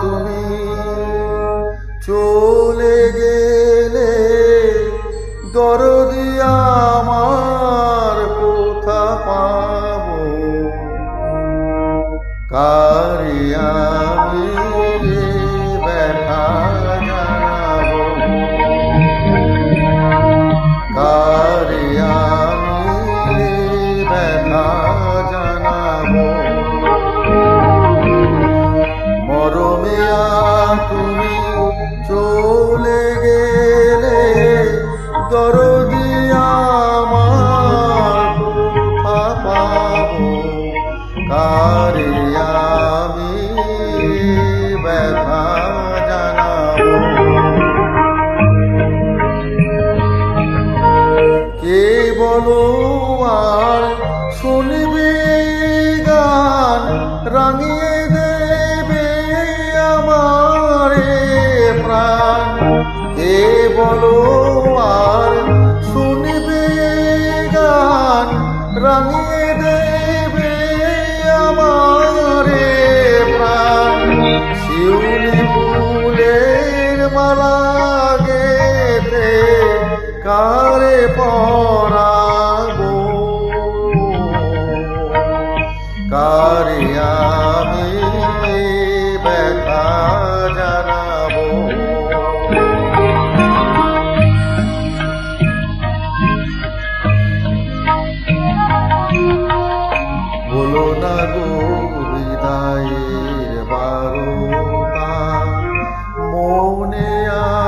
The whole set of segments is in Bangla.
তুমি চলে গেলে দরদি আমার কোথা পাবো, কারে আমি ব্যথা জানাবো, কারে আমি ব্যথা জানাবো। মরমিয়া তুমি চলে গেলে দরদি আমার কোথা পাবো, কারে আমি ব্যথা জানাবো। কে বলো আর শুনবে গান রাঙিয়ে দেবে আমারে প্রাণ, কে বলো আর শুনবে গান রাঙিয়ে দেবে আমারে প্রাণ। শিউলি ফুলের মালা গেতে কারে পরাবো, কারে আমি ব্যথা জানাবো। বলো না গো হৃদয়ের বারোটা, মনে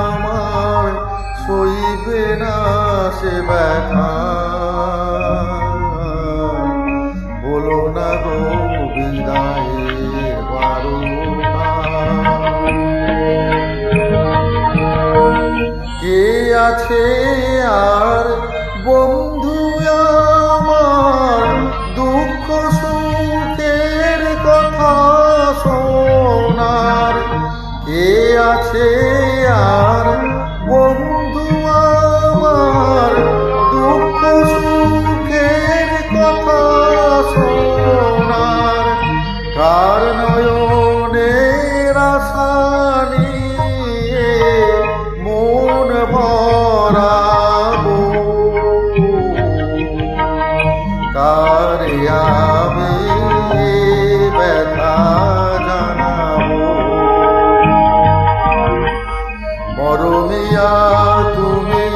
আমার সইবে না সে ব্যথা। বলো না গো হৃদয়ের বারোটা, কে আছে আর বন্ধু আমার দুঃখ সুখের কথা শোনার, কে আছে আর বন্ধু আমার দুঃখ সুখের কথা শোনার। কার নয়নের আশা নিয়ে মন ভরাবো, কারে আমি ব্যথা জানাবো। মরমিয়া তুমি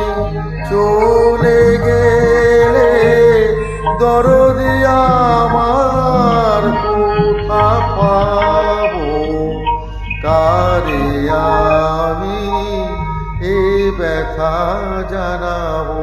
চলে গেলে দরদি আমার কোথা পাবো, কারে আমি ব্যথা জানাবো।